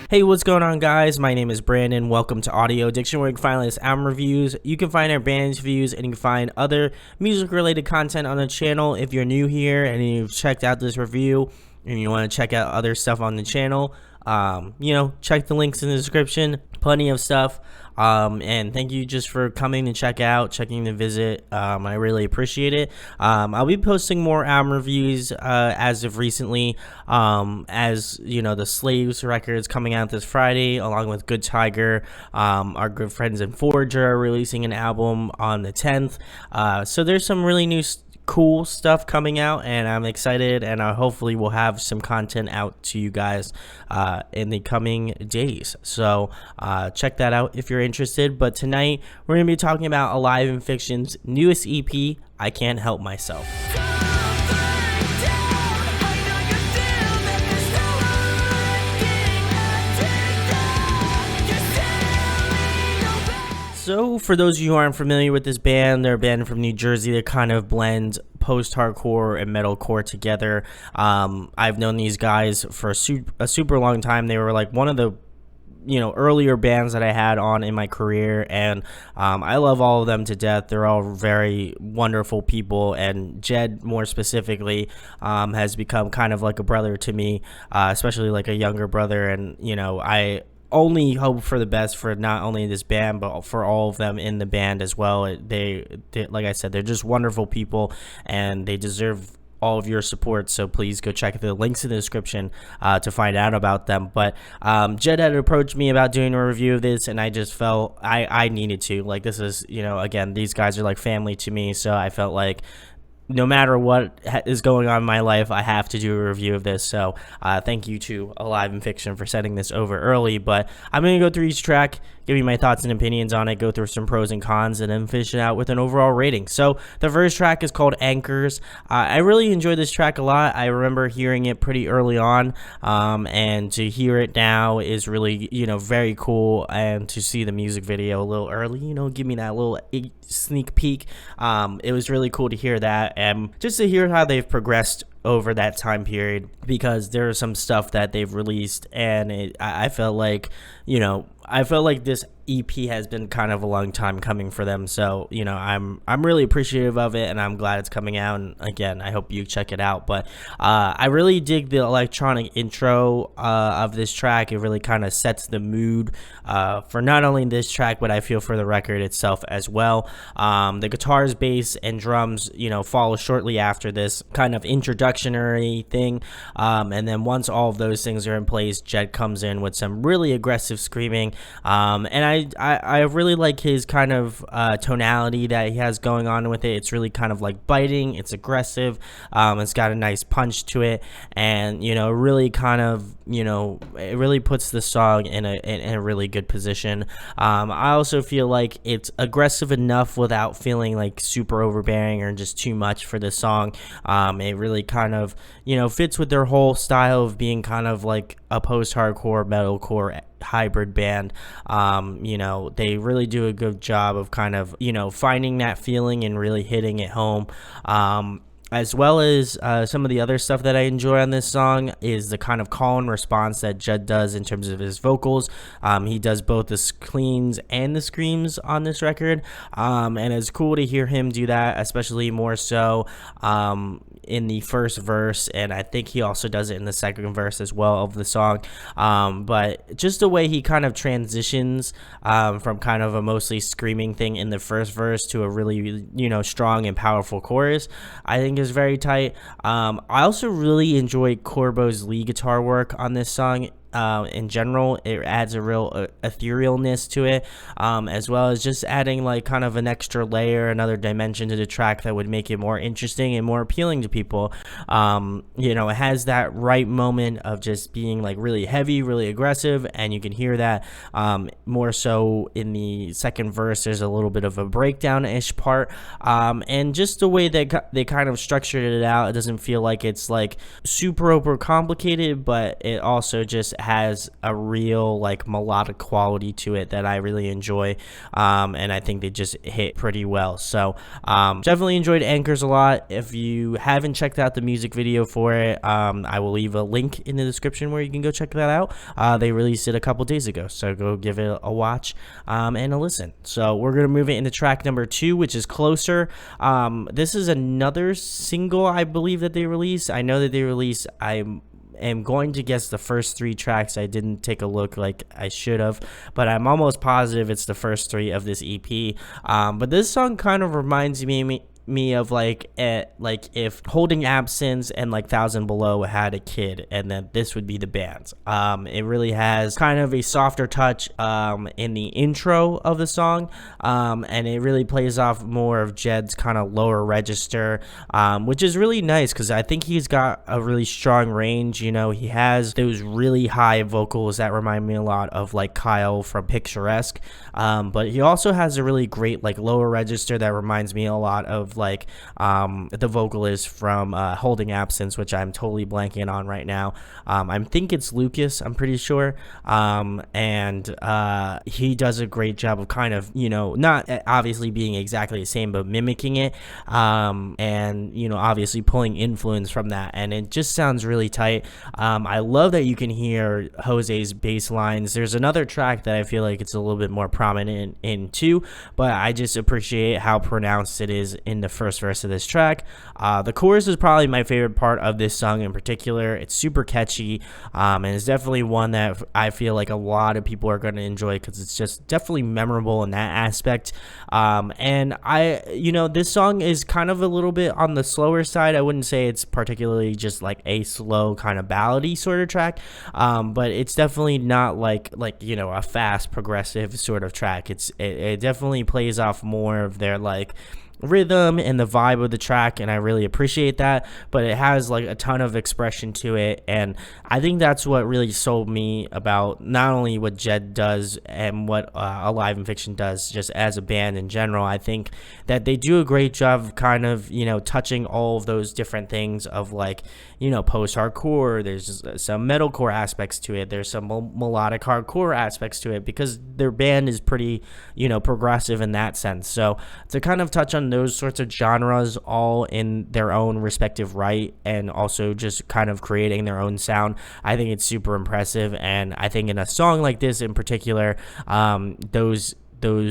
Hey, what's going on, guys? My name is Brandon. Welcome to Audio Addiction, where you can find latest album reviews. You can find our band interviews, and you can find other music-related content on the channel. If you're new here and you've checked out this review and you want to check out other stuff on the channel, check the links in the description. Plenty of stuff. And thank you just for coming to checking to visit. I really appreciate it. I'll be posting more album reviews as of recently, as you know, the Slaves record is coming out this Friday, along with Good Tiger. Our good friends in Forger are releasing an album on the 10th. So there's some really new cool stuff coming out, and I'm excited, and hopefully we'll have some content out to you guys in the coming days. So check that out if you're interested. But tonight we're going to be talking about Alive in Fiction's newest EP, I Can't Help Myself. So for those of you who aren't familiar with this band, they're a band from New Jersey that kind of blends post-hardcore and metalcore together. I've known these guys for a super long time. They were like one of the earlier bands that I had on in my career, and I love all of them to death. They're all very wonderful people, and Jed more specifically has become kind of like a brother to me, especially like a younger brother. And I only hope for the best for not only this band but for all of them in the band as well. They like I said, they're just wonderful people, and they deserve all of your support. So please go check the links in the description to find out about them. But Jed had approached me about doing a review of this, and I just felt I needed to. Like, this is, again, these guys are like family to me, so I felt like no matter what is going on in my life, I have to do a review of this. So thank you to Alive in Fiction for sending this over early. But I'm going to go through each track, give you my thoughts and opinions on it, go through some pros and cons, and then finish it out with an overall rating. So the first track is called Anchors. I really enjoyed this track a lot. I remember hearing it pretty early on, and to hear it now is really, very cool. And to see the music video a little early, give me that little sneak peek. It was really cool to hear that, and just to hear how they've progressed over that time period, because there's some stuff that they've released, and I felt like this EP has been kind of a long time coming for them. So I'm really appreciative of it, and I'm glad it's coming out. And again, I hope you check it out. But I really dig the electronic intro of this track. It really kind of sets the mood for not only this track, but I feel for the record itself as well. The guitars, bass, and drums follow shortly after this kind of introductory thing, and then once all of those things are in place, Jed comes in with some really aggressive screaming, and I really like his kind of tonality that he has going on with it. It's really kind of like biting, it's aggressive, it's got a nice punch to it, and really kind of it really puts the song in a really good position. I also feel like it's aggressive enough without feeling like super overbearing or just too much for the song. It really kind of fits with their whole style of being kind of like a post-hardcore metalcore hybrid band. They really do a good job of kind of finding that feeling and really hitting it home. As well as some of the other stuff that I enjoy on this song is the kind of call and response that Jed does in terms of his vocals. He does both the cleans and the screams on this record, and it's cool to hear him do that, especially more so in the first verse, and I think he also does it in the second verse as well of the song. But just the way he kind of transitions from kind of a mostly screaming thing in the first verse to a really strong and powerful chorus, I think is very tight. I also really enjoy Corbo's lead guitar work on this song. In general, it adds a real etherealness to it, as well as just adding like kind of an extra layer, another dimension to the track that would make it more interesting and more appealing to people. It has that right moment of just being like really heavy, really aggressive, and you can hear that more so in the second verse. There's a little bit of a breakdown-ish part, and just the way that they kind of structured it out, it doesn't feel like it's like super over complicated, but it also just has a real like melodic quality to it that I really enjoy, and I think they just hit pretty well. So definitely enjoyed Anchors a lot. If you haven't checked out the music video for it, I will leave a link in the description where you can go check that out. They released it a couple days ago, so go give it a watch and a listen. So we're gonna move it into track number 2, which is Closer. This is another single I believe that they released. I know that they released, I am going to guess the first 3 tracks. I didn't take a look like I should have, but I'm almost positive it's the first 3 of this EP. But this song kind of reminds me of like if Holding Absence and like Thousand Below had a kid, and then this would be the band. It really has kind of a softer touch in the intro of the song, and it really plays off more of Jed's kind of lower register, which is really nice because I think he's got a really strong range. You know, he has those really high vocals that remind me a lot of like Kyle from Picturesque, but he also has a really great like lower register that reminds me a lot of like the vocalist from Holding Absence, which I'm totally blanking on right now. I think it's Lucas, I'm pretty sure, and he does a great job of kind of, you know, not obviously being exactly the same, but mimicking it, and, you know, obviously pulling influence from that, and it just sounds really tight. I love that you can hear Jose's bass lines. There's another track that I feel like it's a little bit more prominent in too, but I just appreciate how pronounced it is in the first verse of this track. The chorus is probably my favorite part of this song in particular. It's super catchy, and it's definitely one that I feel like a lot of people are going to enjoy because it's just definitely memorable in that aspect. And you know, this song is kind of a little bit on the slower side. I wouldn't say it's particularly just like a slow kind of ballady sort of track, but it's definitely not like you know, a fast progressive sort of track. It definitely plays off more of their like rhythm and the vibe of the track, and I really appreciate that, but it has like a ton of expression to it, and I think that's what really sold me about not only what Jed does and what Alive and Fiction does just as a band in general. I think that they do a great job of kind of, you know, touching all of those different things of like, you know, post-hardcore, there's some metalcore aspects to it, there's some melodic hardcore aspects to it, because their band is pretty, you know, progressive in that sense. So to kind of touch on those sorts of genres all in their own respective right, and also just kind of creating their own sound, I think it's super impressive. And I think in a song like this in particular, those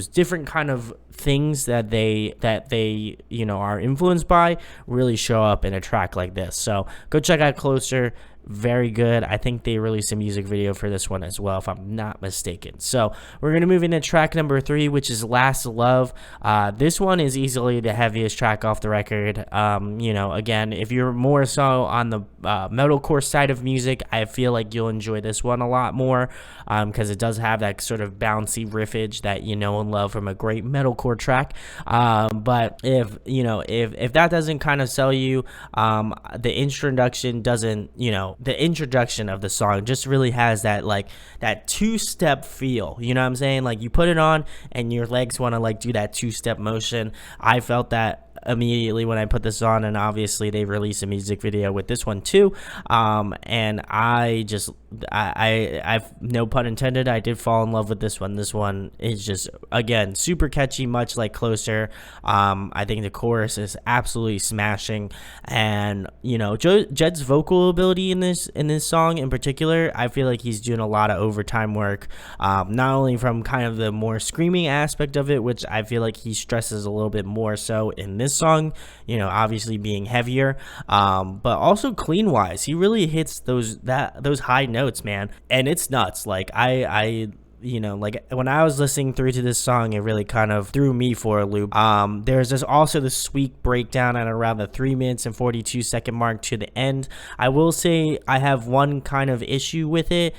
different kind of things that they you know are influenced by really show up in a track like this. So go check out Closer. Very good. I think they released a music video for this one as well, if I'm not mistaken. So we're going to move into track number 3, which is Last Love. This one is easily the heaviest track off the record. You know, again, if you're more so on the metalcore side of music, I feel like you'll enjoy this one a lot more, because it does have that sort of bouncy riffage that you know and love from a great metalcore track. But if you know, if that doesn't kind of sell you, the introduction doesn't, you know, the introduction of the song just really has that like that 2-step feel, you know what I'm saying? Like you put it on and your legs want to like do that 2-step motion. I felt that immediately when I put this on, and obviously they released a music video with this one too, and I no pun intended, I did fall in love with this one. This one is just, again, super catchy, much like Closer. I think the chorus is absolutely smashing, and you know, Jed's vocal ability in this song in particular, I feel like he's doing a lot of overtime work, not only from kind of the more screaming aspect of it, which I feel like he stresses a little bit more so in this song, you know, obviously being heavier, but also clean wise, he really hits those high notes, man, and it's nuts. Like I you know, like when I was listening through to this song, it really kind of threw me for a loop. There's also the sweet breakdown at around the 3 minutes and 42-second mark to the end. I will say I have one kind of issue with it,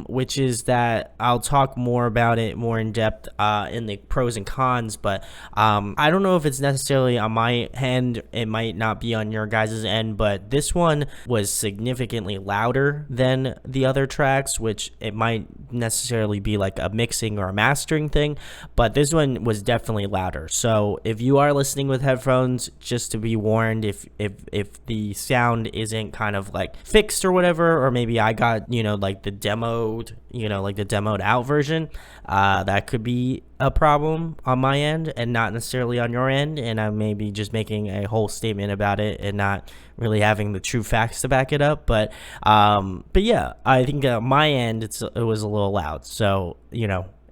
which is that I'll talk more about it more in depth in the pros and cons, but I don't know if it's necessarily on my end. It might not be on your guys' end, but this one was significantly louder than the other tracks, which it might necessarily necessarily be like a mixing or a mastering thing, but this one was definitely louder. So if you are listening with headphones, just to be warned, if the sound isn't kind of like fixed or whatever, or maybe I got, like the demoed out version, that could be a problem on my end and not necessarily on your end, and I may be just making a whole statement about it and not really having the true facts to back it up. But yeah, I think on my end it was a little loud. So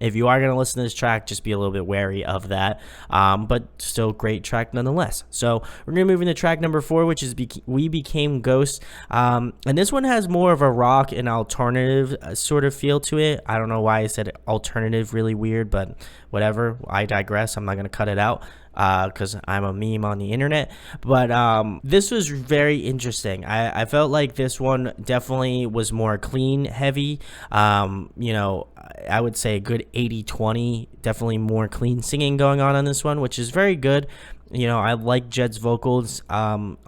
if you are going to listen to this track, just be a little bit wary of that. But still great track nonetheless. So we're going to move into track number 4, which is We Became Ghosts. And this one has more of a rock and alternative sort of feel to it. I don't know why I said alternative, really weird, but whatever. I digress. I'm not going to cut it out because I'm a meme on the internet. But this was very interesting. I felt like this one definitely was more clean, heavy. I would say a good 80-20, definitely more clean singing going on this one, which is very good. I like Jed's vocals on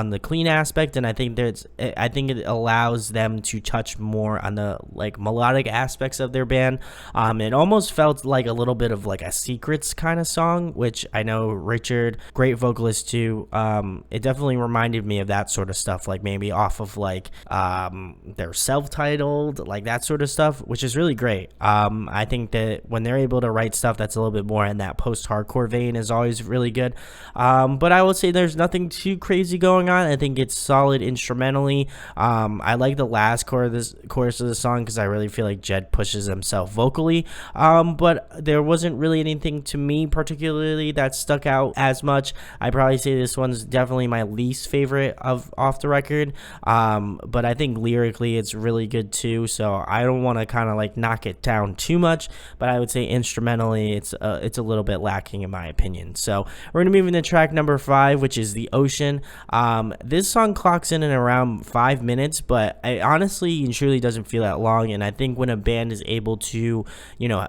the clean aspect, and I think it allows them to touch more on the like melodic aspects of their band. It almost felt like a little bit of like a Secrets kind of song, which I know Richard, great vocalist too. It definitely reminded me of that sort of stuff, like maybe off of like their self-titled, like that sort of stuff, which is really great. I think that when they're able to write stuff that's a little bit more in that post-hardcore vein is always really good. But I would say there's nothing too crazy going on. I think it's solid instrumentally. I like the last chorus of the song because I really feel like Jed pushes himself vocally. But there wasn't really anything to me particularly that stuck out as much. I'd probably say this one's definitely my least favorite of off the record. But I think lyrically it's really good too. So I don't want to kind of like knock it down too much. But I would say instrumentally it's a little bit lacking in my opinion. So we're gonna move into track number 5, which is The Ocean. This song clocks in around 5 minutes, but it honestly and truly doesn't feel that long. And I think when a band is able to,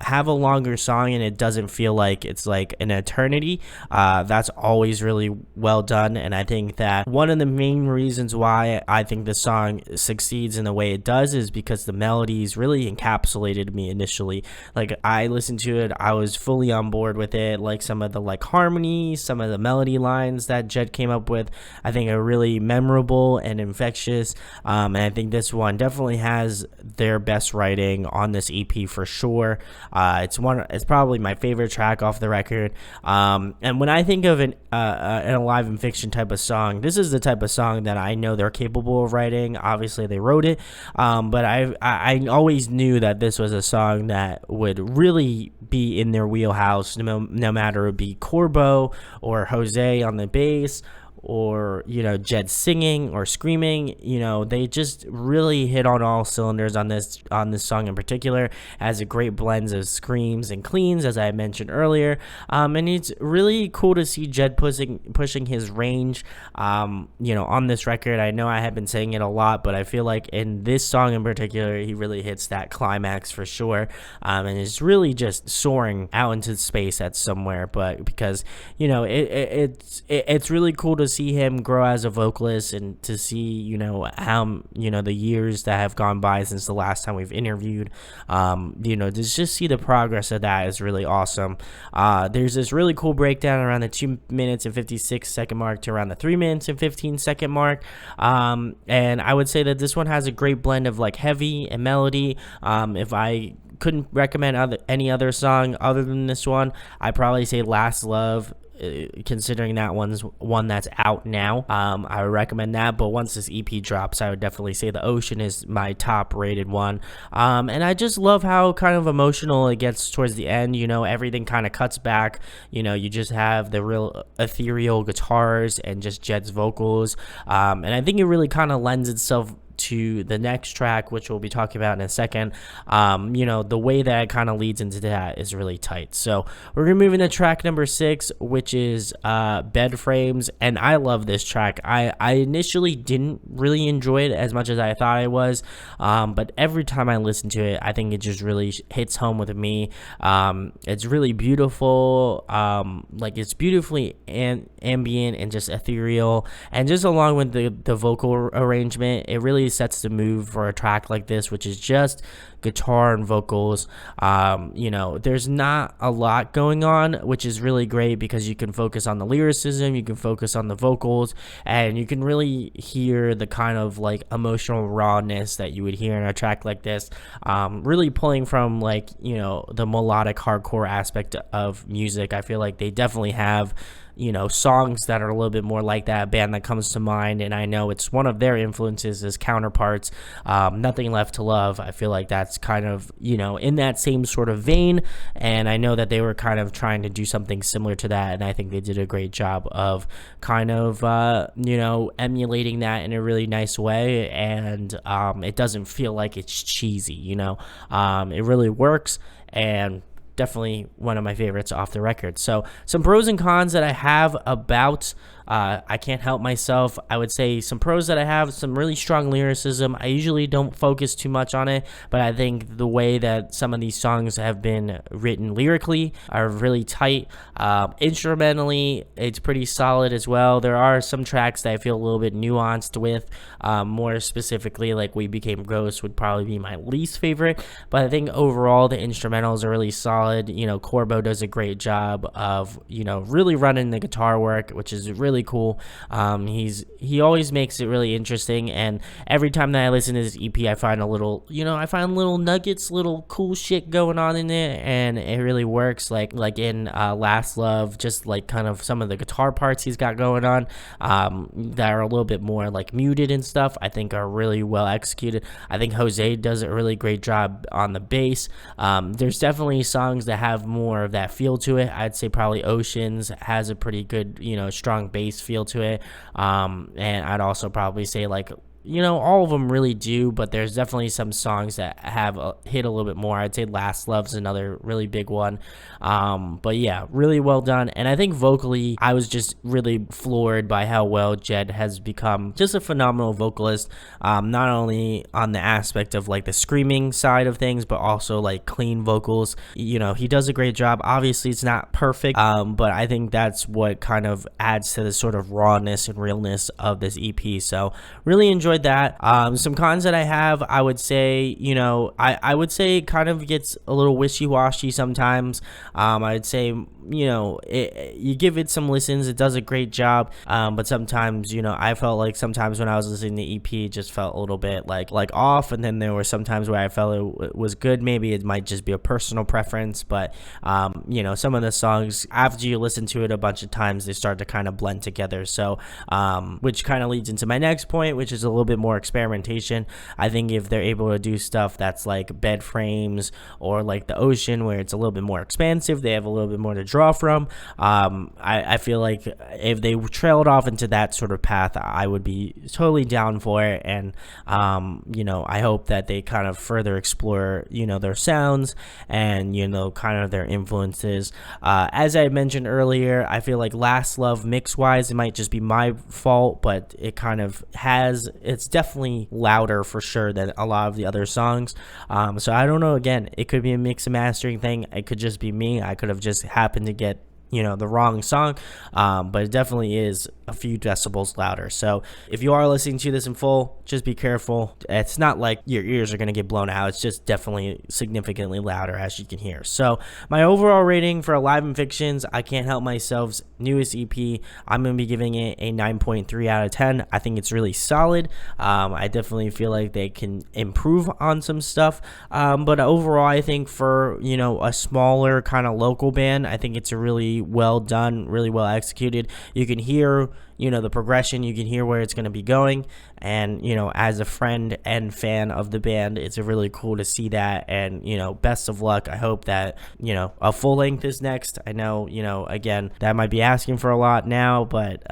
have a longer song and it doesn't feel like it's like an eternity, that's always really well done. And I think that one of the main reasons why I think the song succeeds in the way it does is because the melodies really encapsulated me initially. Like I listened to it, I was fully on board with it. Like some of the like harmonies, some of the melody lines that Jed came up with, I think are really memorable and infectious. And I think this one definitely has their best writing on this EP for sure. It's probably my favorite track off the record. And when I think of an Alive in Fiction type of song, this is the type of song that I know they're capable of writing. Obviously they wrote it, but I always knew that this was a song that would really be in their wheelhouse, no matter it be Corbo or Jose on the bass, or Jed singing or screaming. They just really hit on all cylinders on this song in particular. It has a great blends of screams and cleans, as I mentioned earlier, and it's really cool to see Jed pushing his range on this record. I know I have been saying it a lot, but I feel like in this song in particular he really hits that climax for sure, and is really just soaring out into space at somewhere. But because it's really cool to see him grow as a vocalist, and to see how the years that have gone by since the last time we've interviewed, to just see the progress of that is really awesome. There's this really cool breakdown around the 2 minutes and 56 second mark to around the 3 minutes and 15 second mark, and I would say that this one has a great blend of like heavy and melody. If I couldn't recommend any other song other than this one, I'd probably say Last Love. Considering that one's one that's out now, I would recommend that. But once this EP drops, I would definitely say The Ocean is my top rated one. And I just love how kind of emotional it gets towards the end. Everything kind of cuts back. You just have the real ethereal guitars and just Jed's vocals, and I think it really kind of lends itself to the next track, which we'll be talking about in a second. The way that it kind of leads into that is really tight. So we're gonna move into track number 6, which is Bed Frames, and I love this track. I initially didn't really enjoy it as much as I thought I was, but every time I listen to it, I think it just really hits home with me. It's really beautiful, like it's beautifully ambient and just ethereal, and just along with the vocal arrangement, it really sets the mood for a track like this, which is just guitar and vocals. There's not a lot going on, which is really great because you can focus on the lyricism, you can focus on the vocals, and you can really hear the kind of like emotional rawness that you would hear in a track like this. Really pulling from like, the melodic hardcore aspect of music. I feel like they definitely have songs that are a little bit more like that. Band that comes to mind, and I know it's one of their influences, is Counterparts. Nothing Left to Love. I feel like that's kind of in that same sort of vein, and I know that they were kind of trying to do something similar to that, and I think they did a great job of kind of emulating that in a really nice way, and it doesn't feel like it's cheesy. It really works, and definitely one of my favorites off the record. So some pros and cons that I have about I Can't Help Myself. I would say some pros that I have: some really strong lyricism. I usually don't focus too much on it, but I think the way that some of these songs have been written lyrically are really tight. Instrumentally, it's pretty solid as well. There are some tracks that I feel a little bit nuanced with. More specifically, like We Became Ghosts would probably be my least favorite, but I think overall the instrumentals are really solid. Corbo does a great job of really running the guitar work, which is really cool. He always makes it really interesting, and every time that I listen to this EP, I find little nuggets, little cool shit going on in it, and it really works. Like in Last Love, just like kind of some of the guitar parts he's got going on that are a little bit more like muted and stuff, I think are really well executed. I think Jose does a really great job on the bass. There's definitely songs that have more of that feel to it. I'd say probably Oceans has a pretty good strong bass feel to it, and I'd also probably say like all of them really do, but there's definitely some songs that have hit a little bit more. I'd say Last Love's another really big one. But yeah, really well done. And I think vocally, I was just really floored by how well Jed has become just a phenomenal vocalist. Not only on the aspect of like the screaming side of things, but also like clean vocals. He does a great job. Obviously, it's not perfect, but I think that's what kind of adds to the sort of rawness and realness of this EP. So really enjoyed that. Some cons that I have, I would say, I would say it kind of gets a little wishy-washy sometimes. I'd say, you give it some listens, it does a great job, but sometimes, I felt like sometimes when I was listening to EP, it just felt a little bit like off, and then there were some times where I felt it was good. Maybe it might just be a personal preference, but some of the songs, after you listen to it a bunch of times, they start to kind of blend together. So which kind of leads into my next point, which is a little bit more experimentation. I think if they're able to do stuff that's like Bed Frames or like The Ocean, where it's a little bit more expansive, they have a little bit more to draw from. I feel like if they trailed off into that sort of path, I would be totally down for it. And I hope that they kind of further explore their sounds and kind of their influences. As I mentioned earlier, I feel like Last Love mix wise, it might just be my fault, but it kind of it's definitely louder for sure than a lot of the other songs. So I don't know, again, it could be a mix and mastering thing, it could just be me, I could have just happened to get the wrong song, but it definitely is a few decibels louder. So if you are listening to this in full, just be careful. It's not like your ears are going to get blown out. It's just definitely significantly louder, as you can hear. So my overall rating for Alive in Fiction's I Can't Help Myself's newest EP, I'm going to be giving it a 9.3 out of 10. I think it's really solid. I definitely feel like they can improve on some stuff, but overall, I think for a smaller kind of local band, I think it's a really well done, really well executed. You can hear the progression, you can hear where it's going to be going, and as a friend and fan of the band, it's really cool to see that. And best of luck. I hope that a full length is next. I know again, that might be asking for a lot now, but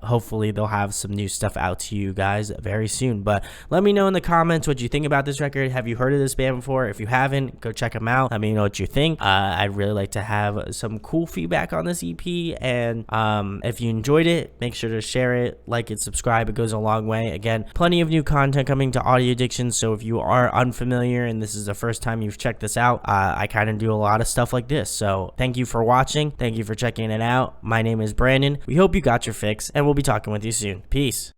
hopefully they'll have some new stuff out to you guys very soon. But let me know in the comments what you think about this record. Have you heard of this band before? If you haven't, go check them out. Let me know what you think. I'd really like to have some cool feedback on this EP, and if you enjoyed it, make sure to share it, like it, subscribe. It goes a long way. Again, plenty of new content coming to Audio Addiction, so if you are unfamiliar and this is the first time you've checked this out, I kind of do a lot of stuff like this. So thank you for watching, thank you for checking it out. My name is Brandon. We hope you got your fix, and we'll be talking with you soon. Peace.